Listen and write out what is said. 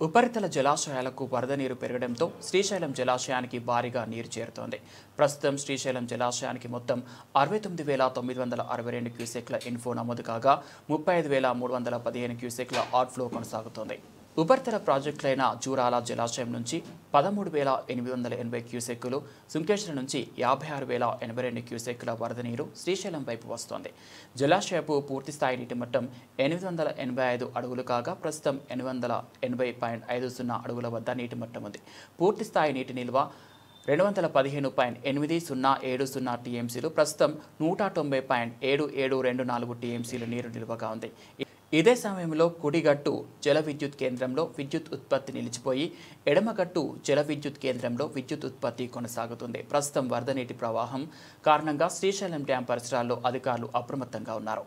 ఉపరితల జలాశయాలకు వరద నీరు పెరగడంతో శ్రీశైలం జలాశయానికి భారీగా నీరు చేరుతోంది. ప్రస్తుతం శ్రీశైలం జలాశయానికి మొత్తం 69,962 క్యూసెక్ల ఇన్ఫ్లో నమోదు కాగా 35,315 క్యూసెక్ల అవుట్ఫ్లో కొనసాగుతోంది. ఉపరితల ప్రాజెక్టులైన జూరాల జలాశయం నుంచి 13,880 క్యూసెక్కులు, సుంకేశ్వరం నుంచి 56,082 క్యూసెక్కుల వరద నీరు శ్రీశైలం వైపు వస్తోంది. జలాశయపు పూర్తిస్థాయి నీటి మట్టం 885 అడుగులు కాగా ప్రస్తుతం 880.50 అడుగుల వద్ద నీటి మట్టం ఉంది. పూర్తిస్థాయి నీటి నిల్వ 215.8070 టీఎంసీలు, ప్రస్తుతం 190.7724 టీఎంసీలు నీరు నిల్వగా ఉంది. ఇదే సమయంలో కుడిగట్టు జల విద్యుత్ కేంద్రంలో విద్యుత్ ఉత్పత్తి నిలిచిపోయి ఎడమగట్టు జల విద్యుత్ కేంద్రంలో విద్యుత్ ఉత్పత్తి కొనసాగుతుంది. ప్రస్తుతం వరద నీటి ప్రవాహం కారణంగా శ్రీశైలం డ్యాం పరిసరాల్లో అధికారులు అప్రమత్తంగా ఉన్నారు.